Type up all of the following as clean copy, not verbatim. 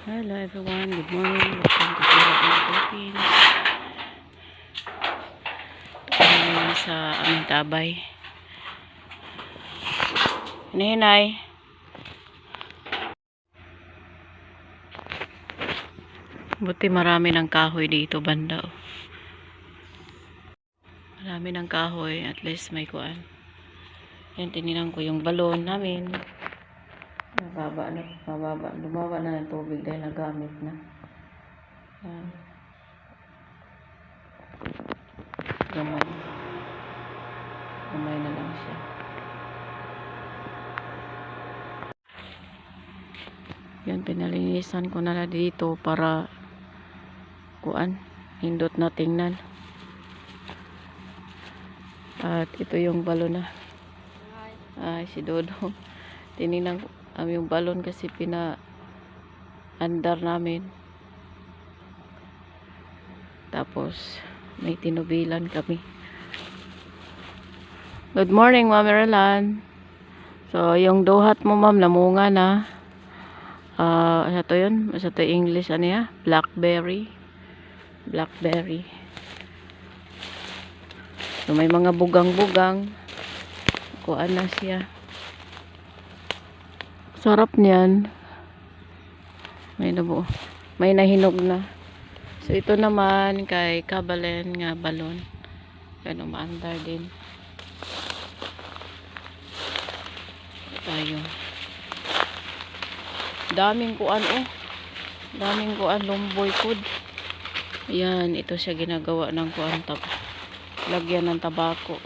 Hello everyone, good morning. Welcome to Philippines, Philippines. Ngayon sa aming tabay. Hinay. Buti marami ng kahoy dito banda. Marami ng kahoy, at least may kuan. Yan, tinilang ko yung balon namin. Mababa na, lumaba na ng tubig dahil nagamit na. Yan. Gamay. Gamay na lang siya. Yan, pinalinisan ko na dito para kuan, hindot na tingnan. At ito yung balon na. Ay, si Dodo. Tinignan ko yung balon kasi pina-andar namin. Tapos, may tinubilan kami. Good morning, Ma'am Erelan. So, yung duhat mo, Ma'am, namunga na. Ano to yun? Sa to English, ano ya? Blackberry. Blackberry. So, may mga bugang-bugang. Kuan na siya. Sarap niyan. May nahinog na. So, ito naman kay Kabalen nga balon. Kaya umaandar din. Tayo. Daming kuan oh. Daming kuan lumboy food. Ayan, ito siya ginagawa ng kuan lagyan ng tabako.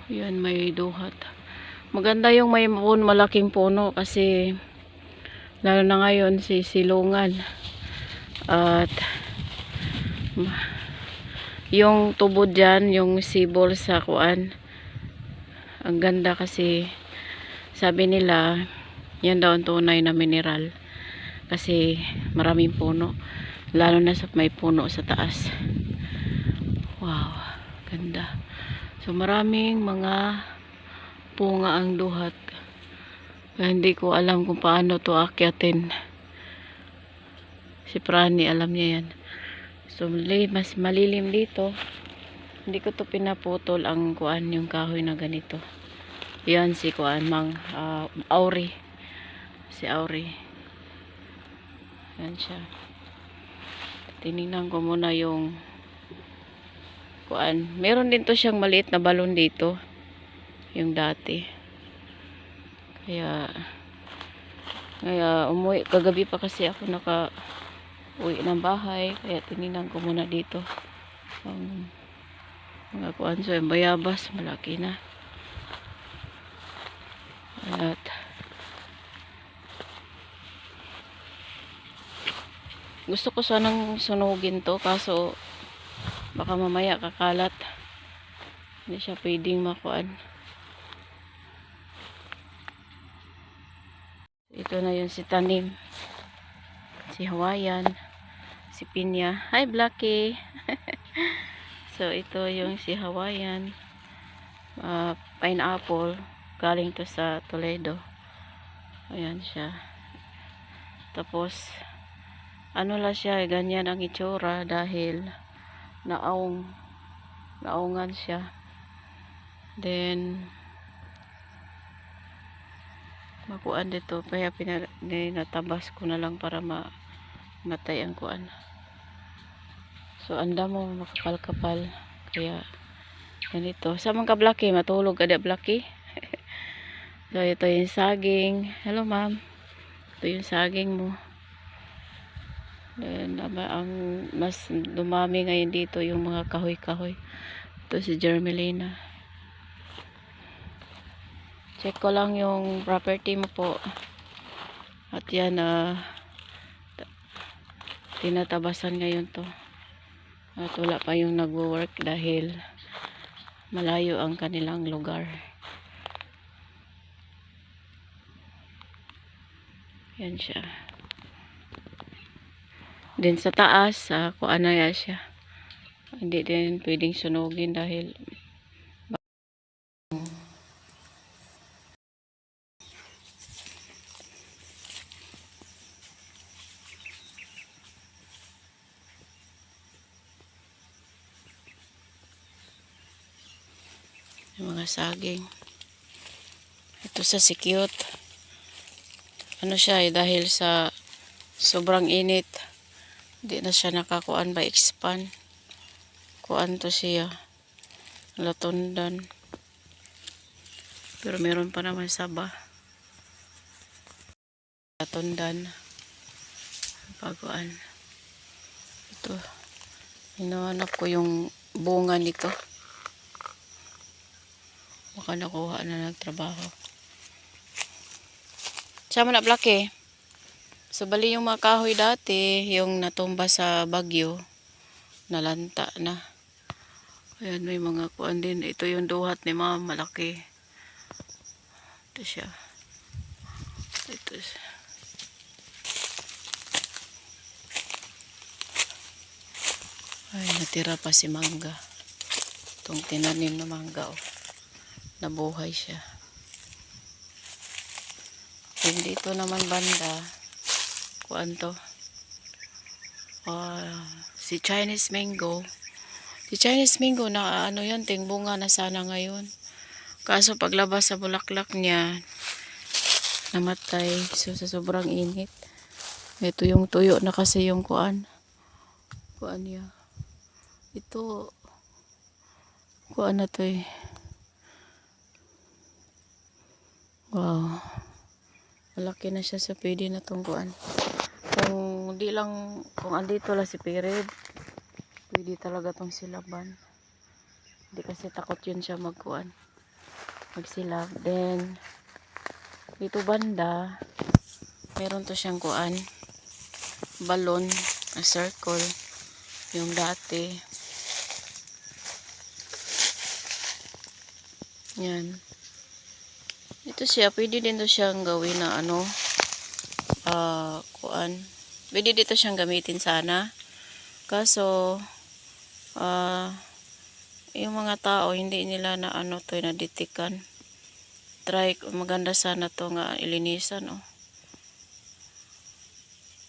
Ayan, may duhat. Maganda yung may malaking puno kasi lalo na ngayon silungan. At yung tubo dyan, yung sibol sa kuan, ang ganda kasi sabi nila yan daw ang tunay na mineral kasi maraming puno, lalo na sa may puno sa taas. Wow, ganda. So maraming mga punga ang duhat. Kaya hindi ko alam kung paano to akyatin. Si Prani alam niya yan. So mas malilim dito. Hindi ko to pinaputol ang kuan, yung kahoy na ganito. Yan si kuan Auri. Si Auri. Yan siya. Tinignan ko muna yung kuan. Meron din to siyang maliit na balon dito. Yung dati. Kaya umuwi kagabi pa kasi ako uwi ng bahay, kaya tinignan ko muna dito mga kuan. So yung bayabas malaki na. At gusto ko sanang sunugin to kaso baka mamaya kakalat, hindi siya pwedeng makuan. Ito na yung si tanim, si Hawaiian, si Pinya. Hi Blackie. So ito yung si Hawaiian, pineapple, galing to sa Toledo. Ayan siya. Tapos ano lang siya, ganyan ang itsura dahil naungan siya. Then makuan dito, kaya pinatabas ko na lang para matay ang kuan. So anda mo makapal-kapal, kaya ganito. Sa mga Blackie, matulog kada Blackie. So ito yung saging. Hello ma'am. Ito yung saging mo. Then ang mas dumami ngayon dito yung mga kahoy-kahoy. Ito si Jermelina. Check ko lang yung property mo po. At yan, tinatabasan ngayon to. At wala pa yung nagwo-work dahil malayo ang kanilang lugar. Yan siya. Din sa taas, kung ano yan siya. Hindi din pwedeng sunugin dahil Yung mga saging. Ito sa Sikyot. Ano siya dahil sa sobrang init. Hindi na siya nakakuan ba expand. Kuan to siya. Latundan. Pero meron pa naman saba. Latundan. Paguan. Ito. Hinahanap ko yung bunga nito. Baka nakuha na nagtrabaho. Sama na black eh. So bali yung mga kahoy dati, yung natumba sa bagyo, nalanta na. Ayan, may mga kuan din. Ito yung duhat ni ma'am, malaki. Ito siya. Ito siya. Ay, natira pa si mangga. Itong tinanim na mangga, oh. Nabuhay siya. And dito naman banda, kuan to. Si Chinese mango. Si Chinese mango na ano yan, ting bunga na sana ngayon. Kaso paglabas sa bulaklak niya, namatay. So sa sobrang init. Ito yung tuyo na kasi yung kuan. Kuan niya. Ito, kuan na to eh. Wow. Malaki na siya sa pwede na tong kuan. Kung di lang, kung andito lang si Pired, pwede talaga tong silaban. Hindi kasi takot yun siya magkuan. Magsilab. Then, dito banda, meron to siyang kuan. Balon, a circle. Yung dati. Yan. Ito siya, pwede din to siyang gawin na ano, kuan. Pwede dito siyang gamitin sana. Kaso, yung mga tao, hindi nila na ano to, naditikan. Try, maganda sana to nga ilinisan, oh.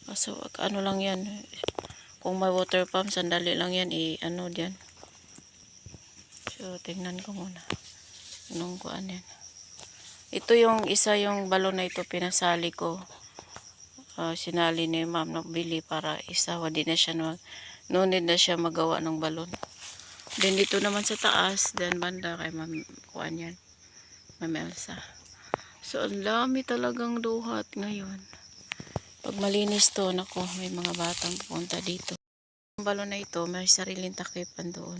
Kaso, ano lang yan. Kung may water pump, sandali lang yan, ano dyan. So, tingnan ko muna. Anong kuan yan. Ito yung isa yung balon na ito pinasali ko. Sinali ni ma'am nagbili para isa. Wadi na siya nunid na siya magawa ng balon. Then dito naman sa taas, then banda kay ma'am kuan yan. Ma'am Elsa. So ang dami talagang duhat ngayon. Pag malinis to, nako, may mga batang pupunta dito. Ang balon na ito, may sariling takipan doon.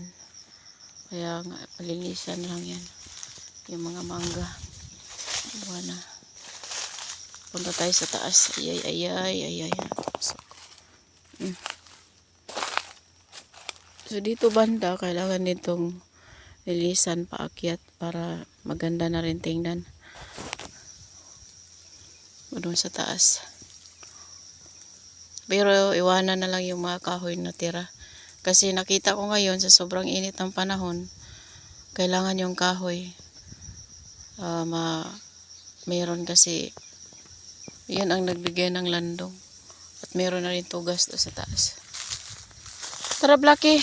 Kaya nga, malinisan lang yan. Yung mga mangga. Buwan na. Punta tayo sa taas. Ayay. So dito banda, kailangan nitong lilisan paakyat para maganda na rin tingnan. Doon sa taas. Pero iwanan na lang yung mga kahoy na tira. Kasi nakita ko ngayon sa sobrang init ng panahon, kailangan yung kahoy. Meron kasi yan ang nagbigay ng landong. At meron na rin tugas doon sa taas. Tara, Blackie!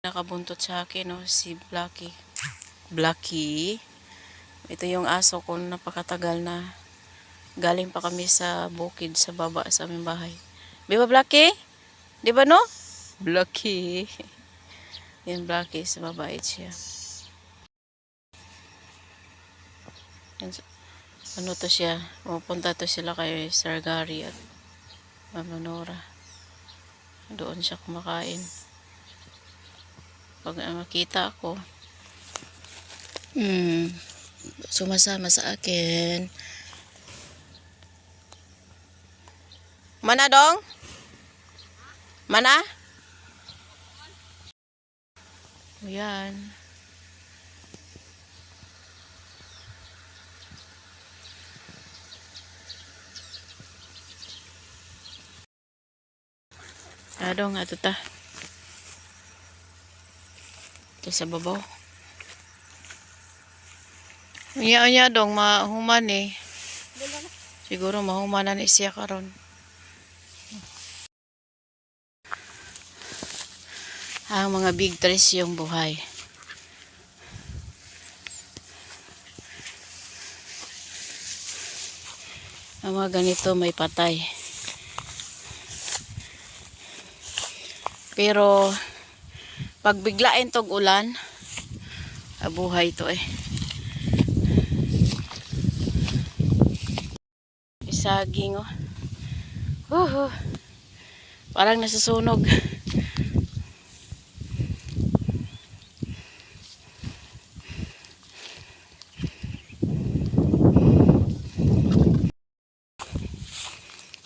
nakabuntot sa akin, no? Si Blacky. Blacky. Ito yung aso ko napakatagal na. Galing pa kami sa bukid sa baba sa aming bahay. Di ba Blacky? Di ba no? Blacky. Yan Blacky sa mabait siya. Yan, ano to siya? Pupunta to sila kay Sir Gary at Mama Nora. Doon siya kumakain. Pag makita ako, sumasama sa akin. Mana dong? Mana? Ayan. Adong ato ta. Ito sa babaw. Iya dong mahuman eh. Siguro mahumanan siya karon. Ang mga big trees yung buhay. Ang mga ganito may patay. Pero pag biglain tog ulan, buhay to eh. Isaging oh. Parang nasusunog.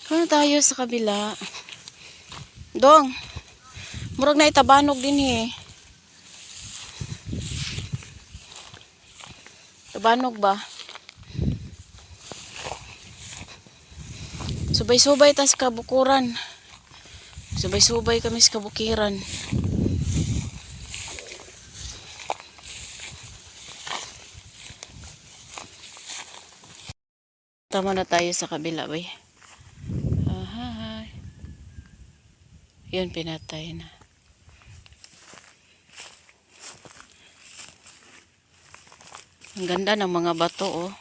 Kano tayo sa kabila? Dong. Murag na itabanog din eh. Tabanog ba? Subay-subay tas kabukuran. Subay-subay kami sa kabukiran. Tama na tayo sa kabila, bay. Ahay. Yun, pinatay na. Ang ganda ng mga bato, oh.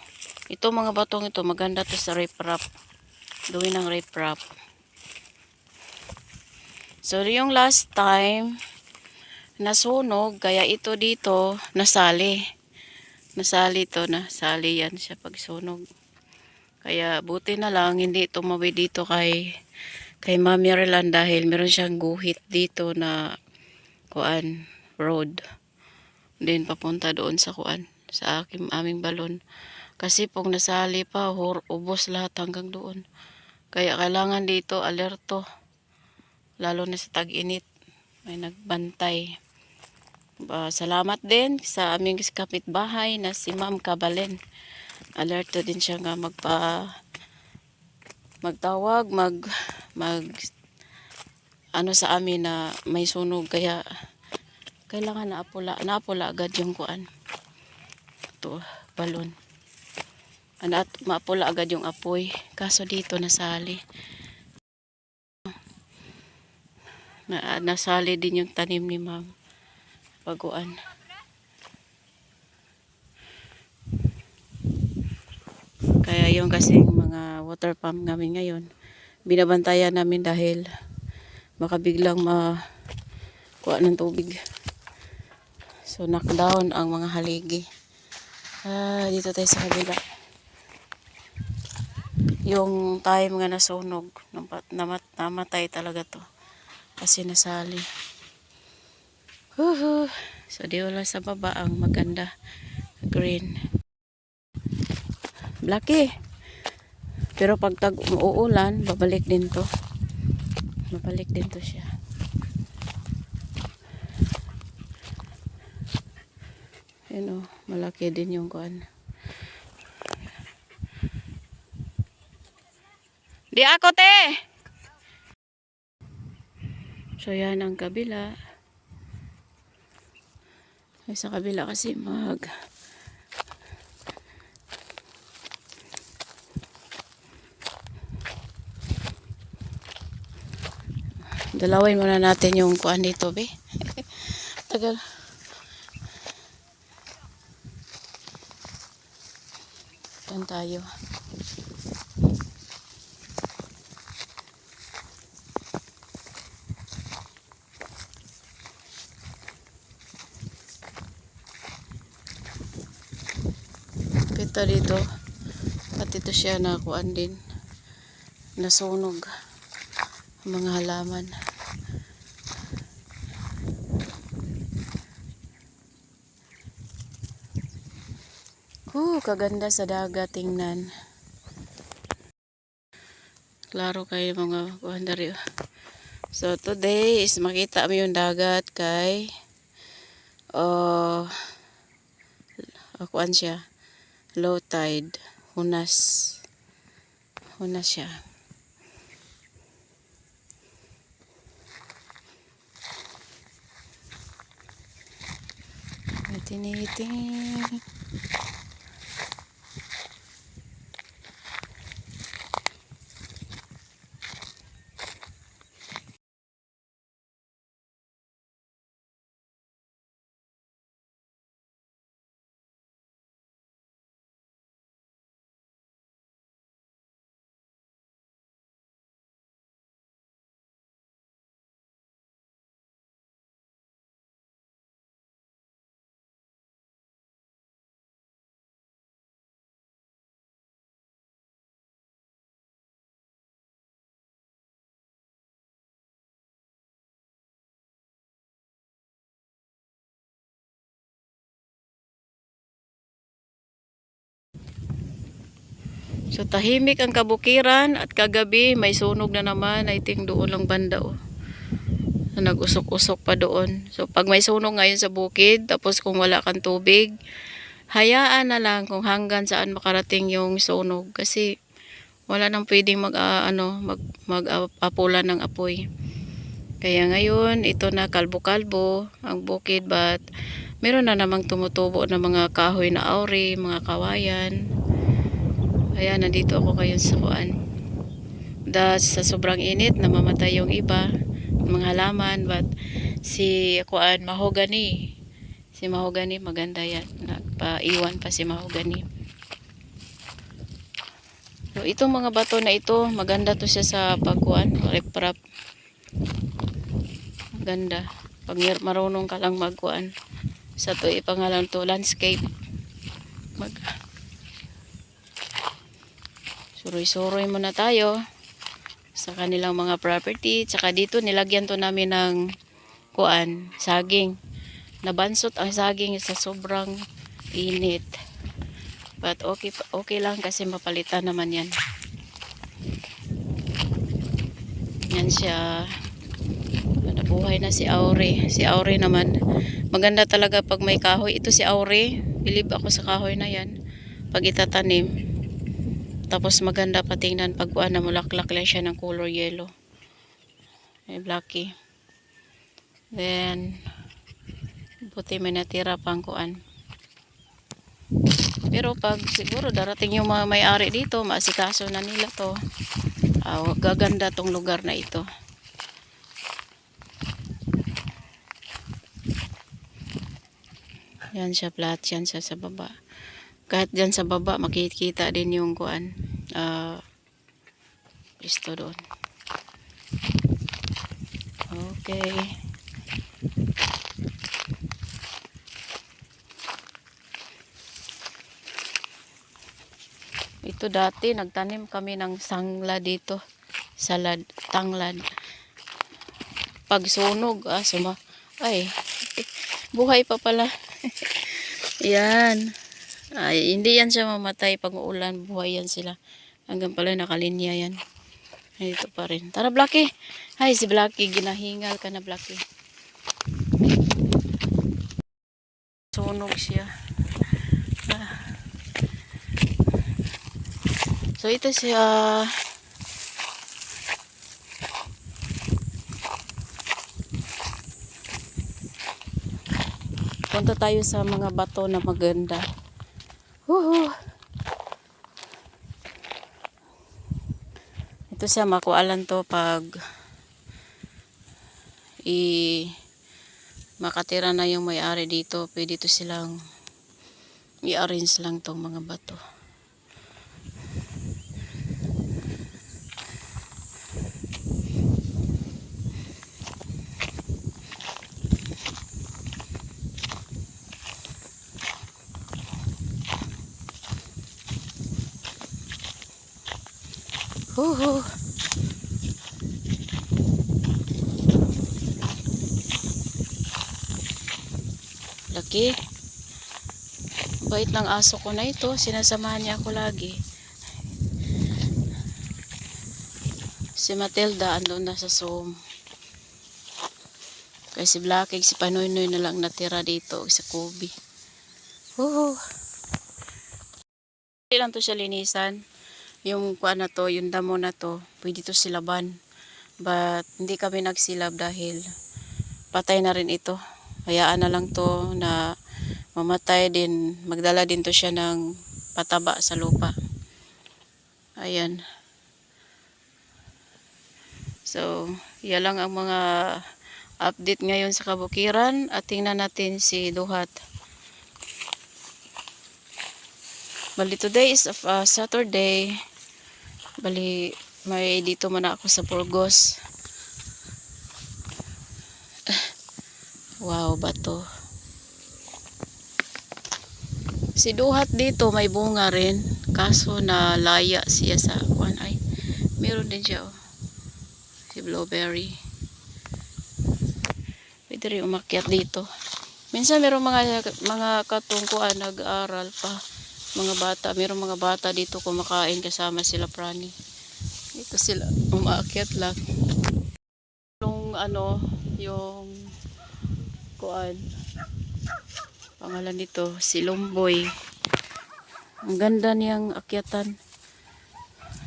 Ito, mga batong ito, maganda to sa riprap. Gawin ng riprap. So, yung last time, nasunog, kaya ito dito, nasali. Nasali to, nasali yan siya pag sunog. Kaya, buti na lang, hindi tumawid dito kay Mami Relan dahil meron siyang guhit dito na kuan, road. Then, papunta doon sa kuan, sa aming balon. Kasi pong nasali pa, ubos lahat hanggang doon. Kaya kailangan dito alerto. Lalo na sa tag-init. May nagbantay. Salamat din sa aming kapitbahay na si Ma'am Kabalen. Alerto din siya nga magtawag, ano sa amin na may sunog. Kaya kailangan naapula agad yung kuan. Ito, balon. Maapula agad yung apoy. Kaso dito nasali. Nasali din yung tanim ni Ma'am. Baguan. Kaya yung kasing mga water pump namin ngayon, binabantayan namin dahil baka biglang kuha ng tubig. So knockdown ang mga haligi. Dito tayo sa kabila. Yung time nga nasunog, namatay talaga to. Kasi nasali. So di wala sa baba ang maganda. Green. Blacky. Pero pag uulan, babalik din to. Babalik din to siya. Yun o, malaki din yung kuan. Di ako te! So yan ang kabila. Ay, sa kabila kasi dalawin muna natin yung kuan dito be. Tagal. Yan tayo. Kita dito. At ito siya nakuan din. Nasunog. Ang mga halaman. Kaganda sa dagat tingnan. Klaro kayo mga kuhandaryo. So today is makita mo yung dagat kay kuan siya. Low tide. Hunas. Hunas siya. Tiniting. So tahimik ang kabukiran at kagabi may sunog na naman. I think doon lang banda nag-usok-usok pa doon. So pag may sunog ngayon sa bukid, tapos kung wala kang tubig, hayaan na lang kung hanggang saan makarating yung sunog. Kasi wala nang pwedeng mag-apulan ng apoy. Kaya ngayon, ito na kalbo-kalbo ang bukid, but meron na namang tumutubo na mga kahoy na auri, mga kawayan. Ayan, nandito ako ngayon sa kuan. Sa sobrang init, namamatay yung iba, mga halaman, but si kuan, mahogany. Si mahogany, maganda yan. Nagpaiwan pa si mahogany. So, itong mga bato na ito, maganda to siya sa pagkuan, riprap. Ganda. Pag marunong ka lang magkuan. Sa to, ipangalan to, landscape. Suroy-suroy muna tayo sa kanilang mga property. Tsaka dito nilagyan to namin ng kuan, saging. Nabansot ang saging sa sobrang init. But okay lang kasi mapalitan naman yan. Yan siya. Nabuhay na si Auri. Si Auri naman. Maganda talaga pag may kahoy. Ito si Auri. Bilib ako sa kahoy na yan. Pag itatanim. Tapos maganda pa tingnan pag na mulaklak lang siya ng color yellow. May blacky. Then, buti may natira pang kuan. Pero pag siguro darating yung mga may-ari dito, maasikaso na nila to. Gaganda tong lugar na ito. Yan siya flat, yan siya sa baba. Kahit dyan sa baba, makikita din yung kuan. Isto doon. Okay. Ito dati, nagtanim kami ng sangla dito. Salad, tanglad. Pag sunog, buhay pa pala. Yan. Ay, hindi yan siya mamatay pag uulan. Buhay yan sila. Hanggang pala nakalinya yan. Dito pa rin. Tara, Blacky. Ay, si Blacky. Ginahingal ka na, Blacky. Sunog siya. So, ito siya. Punta tayo sa mga bato na maganda. Ito siya, makualan to pag makatira na yung may-ari dito, pwede to silang i-arrange lang tong mga bato. Huhu. Laki. Bait ng aso ko na ito. Sinasamahan niya ako lagi. Si Matilda andun na sa Zoom. Kaya si Blackig, si Panoynoy na lang natira dito sa Kubi. Huhu. Hindi lang to siya linisan. Yung kuan na to, yung damo na to, pwede to silaban. But hindi kami nagsilab dahil patay na rin ito. Hayaan na lang to na mamatay din. Magdala din to siya ng pataba sa lupa. Ayan. So, yan lang ang mga update ngayon sa kabukiran. At tingnan natin si Duhat. Bali, today is Saturday. Bali, may dito man ako sa Burgos. Wow, bato. Si Duhat dito may bunga rin. Kaso na laya siya sa kuan. Ay, meron din siya oh. Si blueberry. Pwede rin umakyat dito. Minsan meron mga katungkuan nag-aaral pa. Mga bata, meron mga bata dito kumakain kasama sila prani. Dito sila umaakyat lang. Yung ano, yung kuan. Pangalan nito, si Lumboy. Ang ganda niyang akyatan.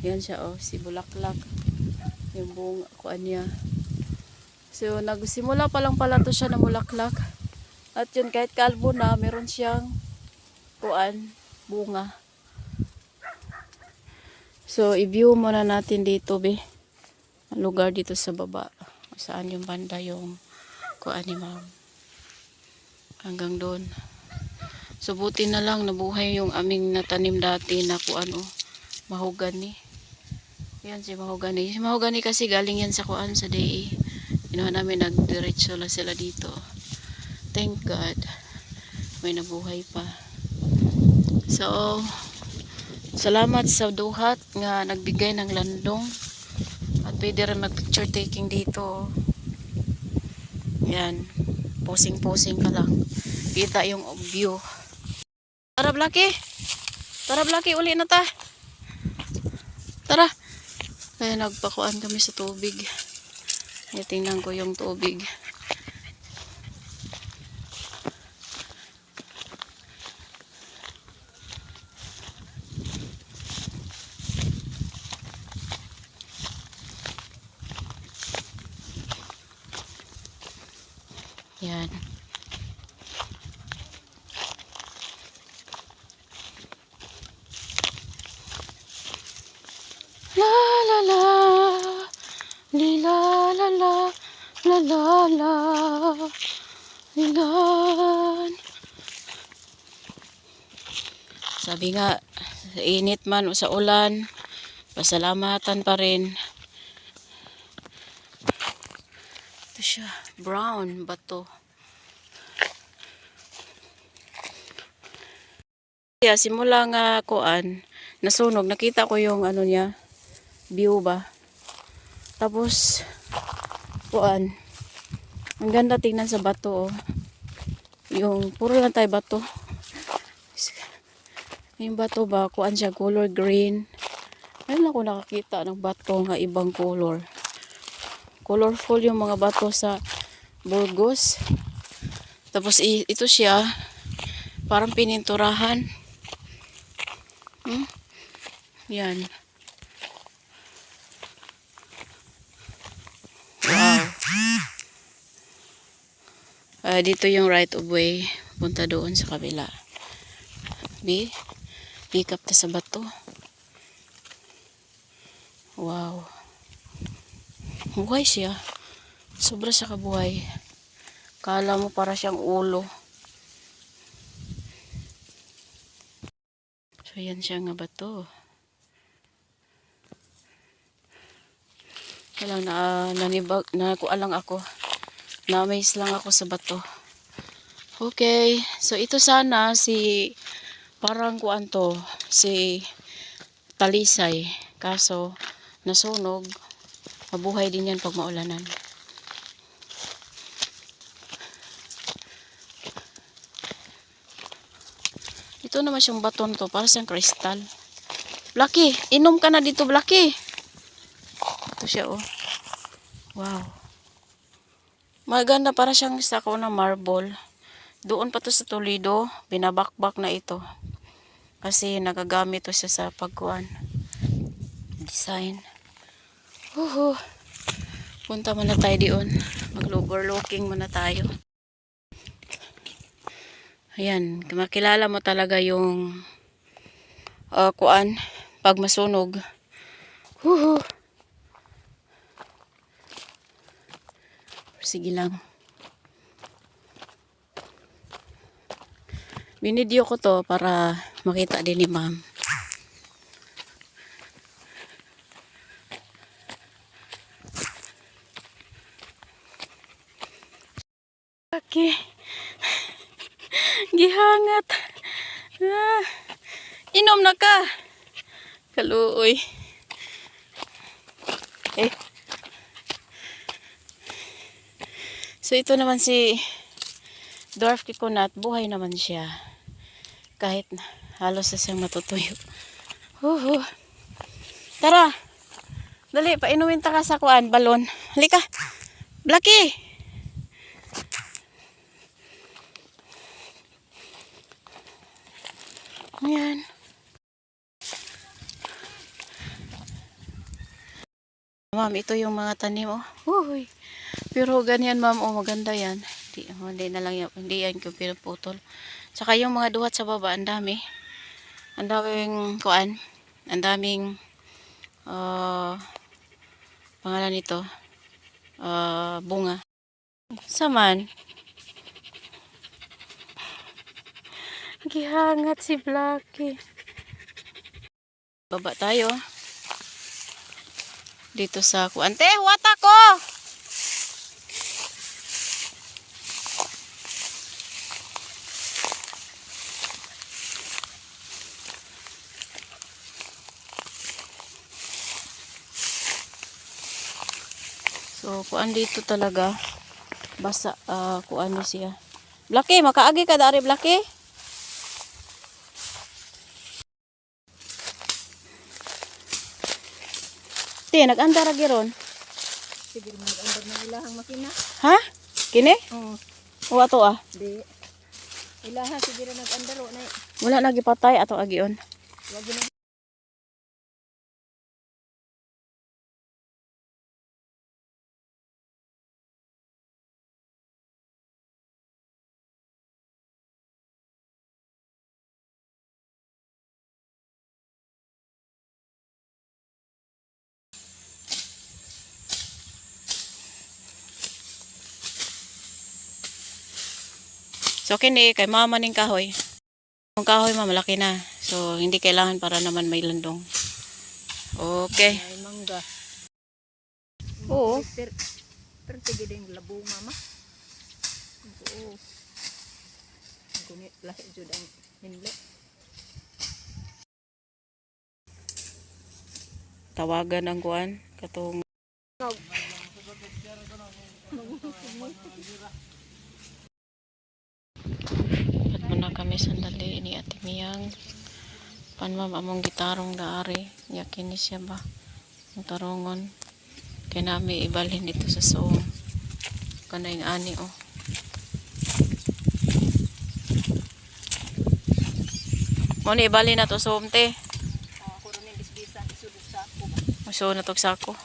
Yan siya oh, si Bulaklak. Yung buong kuan niya. So nagsimula pa lang pala to siya na bulaklak. At yun kahit kalbo na, meron siyang kuan, bunga. So, i-view muna natin dito, be. Ang lugar dito sa baba. Saan yung banda yung kuan ni ma'am. Hanggang doon. So, buti na lang nabuhay yung aming natanim dati na kuan, oh, mahogany. Yan si mahogany. Si mahogany kasi galing yan sa kuan sa DE. Ginawa namin, nagdiretso lang sila dito. Thank God. May nabuhay pa. So, salamat sa Duhat nga nagbigay ng landong at pwede rin mag-picture taking dito. Yan. Posing-posing ka lang. Kita yung view. Tara, Blacky. Tara, Blacky. Uli na ta. Tara. Kaya nagpakuan kami sa tubig. Tingnan ko yung tubig. Yan. La la la. Li la la la. La la la. Lilan. Sabi nga, sa init man o sa ulan, pasalamatan pa rin. Ito siya, brown bato. Kaya simula nga kuan, nasunog, nakita ko yung ano niya, view ba. Tapos, kuan, ang ganda tingnan sa bato, oh. Yung puro lang tayo bato. Yung bato ba, kuan siya, color green. Ngayon ako nakakita ng bato nga ibang color. Colorful yung mga bato sa Burgos. Tapos ito siya, parang pininturahan. Yan. Wow. Dito yung right of way. Punta doon sa kabila. Pick up ta sa bato. Wow. Buhay siya. Sobra siya kabuhay. Kala mo para siyang ulo. So yan siya nga bato. Kailang nanibag, nakuha lang ako. Na-amaze lang ako sa bato. Okay, so ito sana si parang kuan to, si talisay. Kaso nasunog. Mabuhay din yan pag maulanan. Ito naman siyang baton to, para siyang kristal. Blacky, inom ka na dito, Blacky. Ito siya, oh. Wow. Maganda, para siyang sako na marble. Doon pa to sa Toledo, binabakbak na ito. Kasi nagagamit to siya sa pagkuhan. Design. Punta muna tayo diyon. Mag-overlooking muna tayo. Ayan, makilala mo talaga yung kuan pag masunog. Sige lang. Binidyo ko to para makita din ni ma'am. Okay. Gihangat. Inom na ka. Kaluoy. So ito naman si dwarf coconut. Buhay naman siya. Kahit halos na siyang matutuyo. Tara. Dali, painumin ta ka sa kuan, balon. Halika. Blacky. Ayan. Ma'am, ito yung mga tanim, oh. Uy. Pero ganyan, ma'am, oh, maganda yan. Hindi na lang yan, hindi yan yung pinuputol. Saka yung mga duhat sa baba, ang dami. Ang daming kuan. Ang daming pangalan nito. Bunga. Saman. Gihangat si Blacky. Baba tayo. Dito sa kuan. Te, wata ko! So, kuan dito talaga. Basa, kuan ni siya. Blacky, makaagi ka dari, Blacky? Te, nag-andar agi ron. Sige, nag-andar na ilahang makina. Ha? Kini? Oo. O ato ah? Di. Ilaha, sige rin nag-andar o na. Wala lagi patay ato agion. Wag na. So, kini kay mama ning kahoy. Yung kahoy malaki na. So, hindi kailangan para naman may landong. Okay. Ay, mangga. Oo. Pero sige din labo, mama. Oo. Gunit lahi jud ang hinlo. Tawagan ang kuan katong at muna kami sandali ni Ate Miyang panmam among gitarong daari yakin ni siya ba ang tarongon kay nami ibalhin dito sa soong kanay nga ani oh. Mo ni ibalhin na to soom te. Ako ron yung bisbisan isudok sa ako. Maso na tog sako.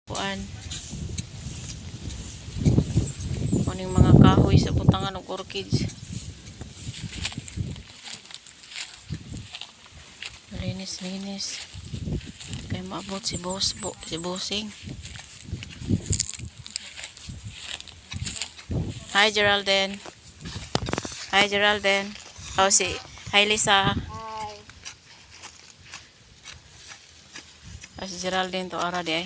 Kuan. Kuning mga kahoy sa butangan ng orchids. Linis-linis. Kay maabot si si Bossing. Hi Geraldine. Hi Geraldine. Oh hi Lisa. Hi. Si Geraldine to ara di ay.